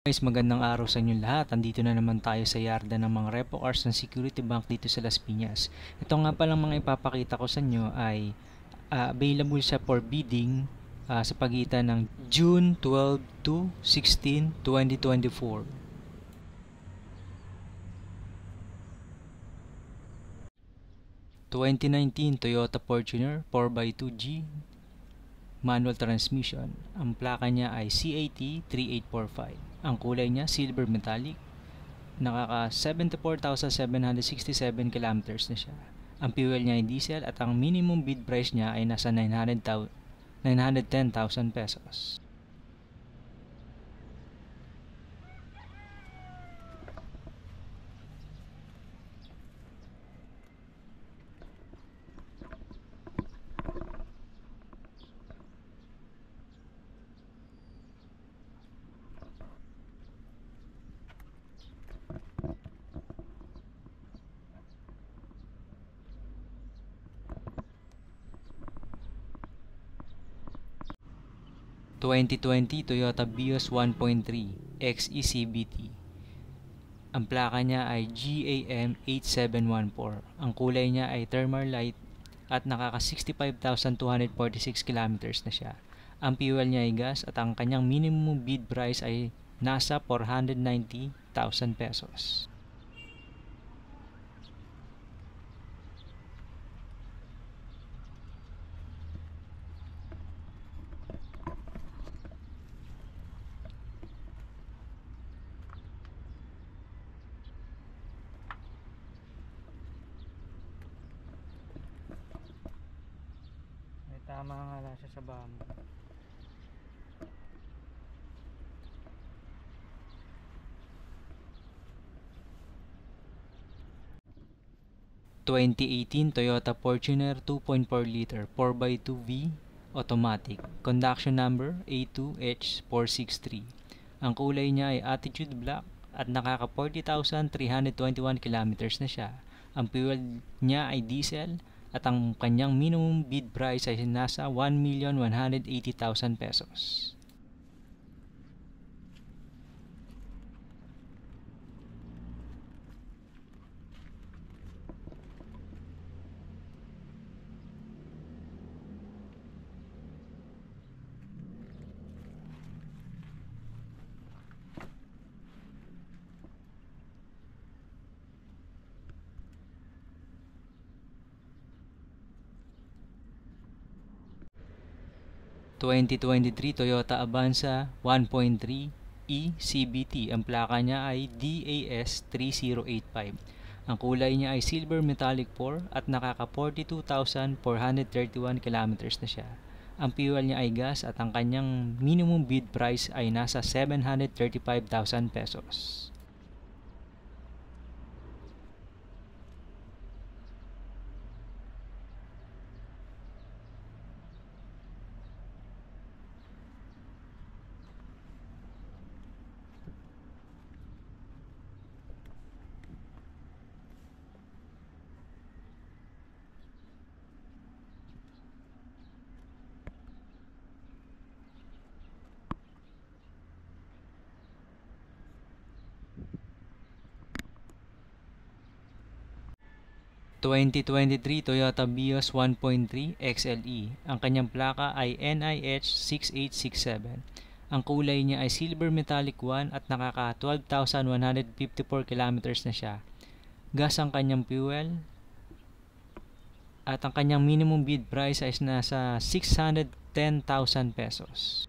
Guys, magandang araw sa inyo lahat. Andito na naman tayo sa yarda ng mga repo cars ng Security Bank dito sa Las Piñas. Ito nga palang mga ipapakita ko sa inyo ay available siya for bidding sa pagitan ng June 12 to 16, 2024. Toyota Fortuner 4x2G manual transmission. Ang plaka niya ay CAT 3845. Ang kulay niya silver metallic. Nakaka 74,767 kilometers na siya. Ang fuel niya ay diesel at ang minimum bid price niya ay nasa 910,000 pesos. (2020) Toyota Vios 1.3 XE CVT. Ang plaka niya ay GAM 8714. Ang kulay niya ay thermal light at nakaka 65,246 kilometers na siya. Ang fuel niya ay gas at ang kanyang minimum bid price ay nasa 490,000 pesos. Tama nga lang siya sa bamba. (2018) Toyota Fortuner 2.4 liter 4x2V automatic. Conduction number A2H463. Ang kulay niya ay Attitude Black at nakaka 40,321 kilometers na siya. Ang fuel niya ay diesel at ang kanyang minimum bid price ay nasa 1,180,000 pesos. (2023) Toyota Avanza 1.3 E CVT. Ang plaka niya ay DAS 3085. Ang kulay niya ay silver metallic 4 at nakaka 42,431 kilometers na siya. Ang fuel niya ay gas at ang kanyang minimum bid price ay nasa 735,000 pesos. (2023) Toyota Vios 1.3 XLE. Ang kanyang plaka ay NIH 6867. Ang kulay niya ay silver metallic 1 at nakaka 12,154 kilometers na siya. Gas ang kanyang fuel at ang kanyang minimum bid price ay nasa 610,000 pesos.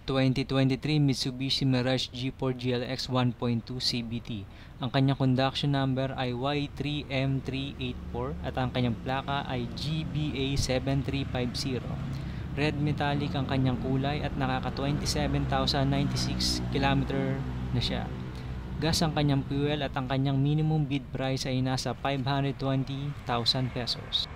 (2023) Mitsubishi Mirage G4 GLX 1.2 CVT. Ang kanyang conduction number ay Y3M384 at ang kanyang plaka ay GBA7350. Red metallic ang kanyang kulay at nakaka 27,096 km na siya. Gas ang kanyang fuel at ang kanyang minimum bid price ay nasa 520,000 pesos.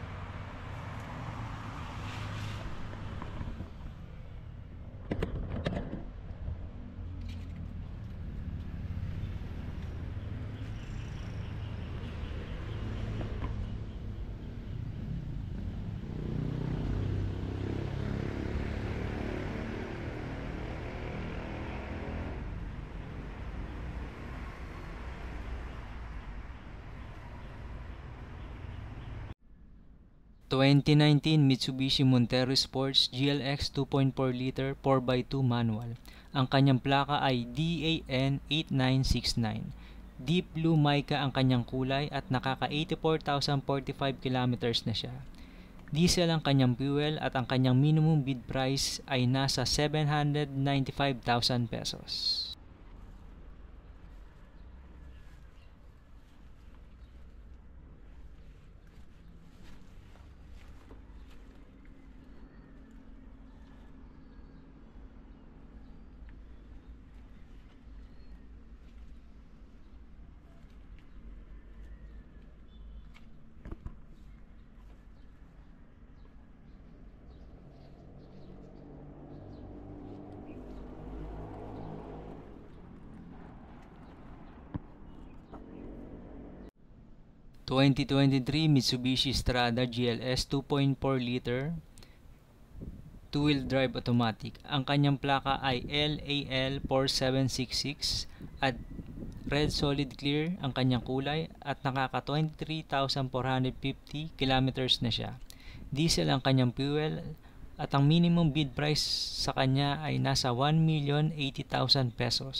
(2019) Mitsubishi Montero Sports GLX 2.4 liter 4x2 manual. Ang kanyang plaka ay DAN 8969. Deep blue mica ang kanyang kulay at nakaka 84,045 kilometers na siya. Diesel ang kanyang fuel at ang kanyang minimum bid price ay nasa 795,000 pesos. 2023 Mitsubishi Strada GLS 2.4 liter 2-wheel drive automatic. Ang kanyang plaka ay LAL 4766 at red solid clear ang kanyang kulay at nakaka 23,450 kilometers na siya. Diesel ang kanyang fuel at ang minimum bid price sa kanya ay nasa 1,080,000 pesos.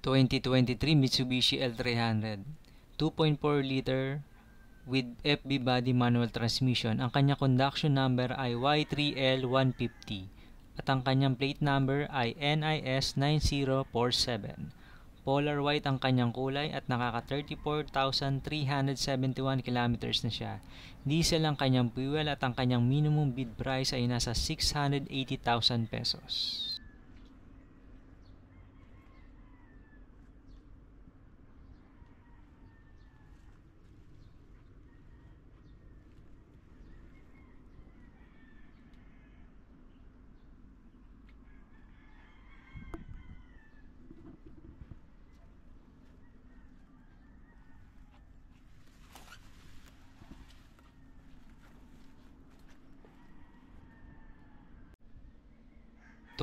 2023 Mitsubishi L300 2.4 liter with FB body manual transmission. Ang kanyang conduction number ay Y3L150 at ang kanyang plate number ay NIS9047. Polar white ang kanyang kulay at nakaka 34,371 kilometers na siya. Diesel ang kanyang fuel at ang kanyang minimum bid price ay nasa 680,000 pesos.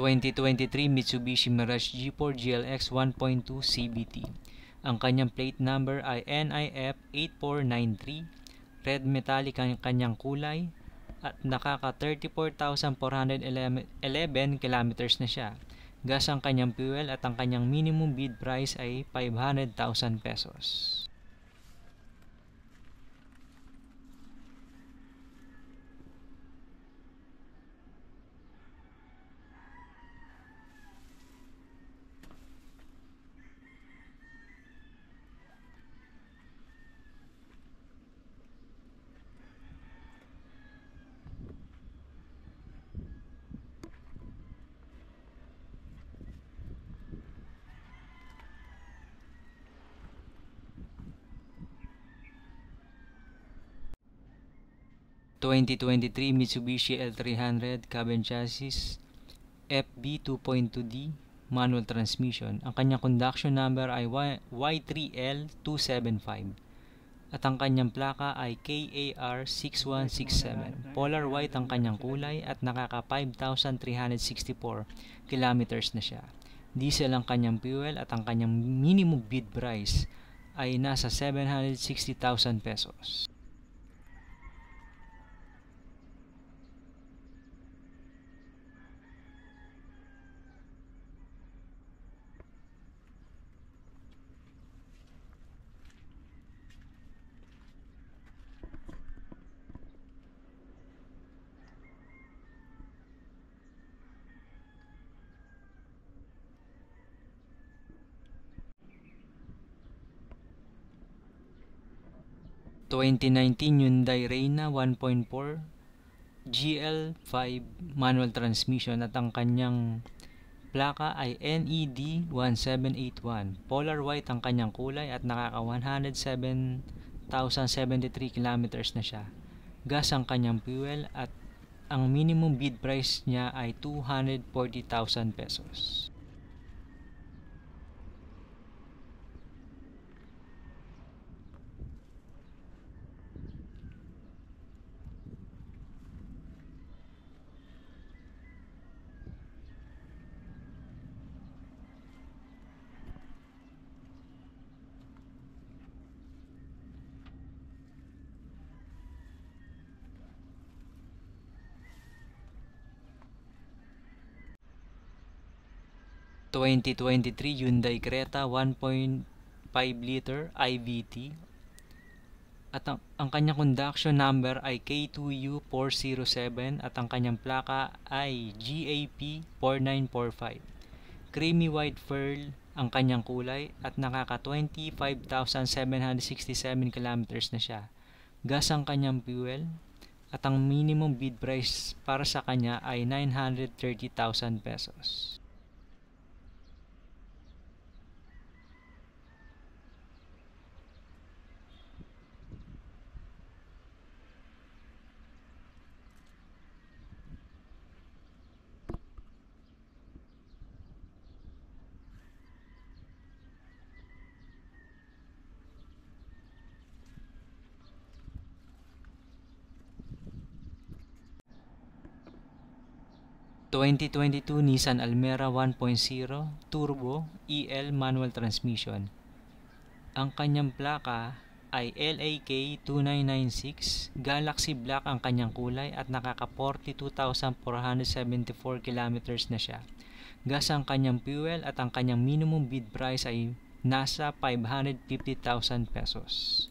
2023 Mitsubishi Mirage G4 GLX 1.2 CVT. Ang kanyang plate number ay NIF8493. Red metallic ang kanyang kulay at nakaka 34,411 kilometers na siya. Gas ang kanyang fuel at ang kanyang minimum bid price ay 500,000 pesos. 2023 Mitsubishi L300 cabin chassis FB 2.2D manual transmission. Ang kanyang conduction number ay Y3L275 at ang kanyang plaka ay KAR6167. Polar white ang kanyang kulay at nakaka 5,364 kilometers na siya. Diesel ang kanyang fuel at ang kanyang minimum bid price ay nasa 760,000 pesos. 2019 Hyundai Reyna 1.4 GL5 manual transmission at ang kanyang plaka ay NED 1781. Polar white ang kanyang kulay at nakaka 107,073 kilometers na siya. Gas ang kanyang fuel at ang minimum bid price niya ay 240,000 pesos. (2023) Hyundai Creta 1.5 liter IVT at ang kanyang conduction number ay K2U407 at ang kanyang plaka ay GAP 4945. Creamy white pearl ang kanyang kulay at nakaka 25,767 kilometers na siya. Gas ang kanyang fuel at ang minimum bid price para sa kanya ay 930,000 pesos. (2022) Nissan Almera 1.0 Turbo EL manual transmission. Ang kanyang plaka ay LAK 2996, Galaxy Black ang kanyang kulay at nakaka 42,474 kilometers na siya. Gas ang kanyang fuel at ang kanyang minimum bid price ay nasa 550,000 pesos.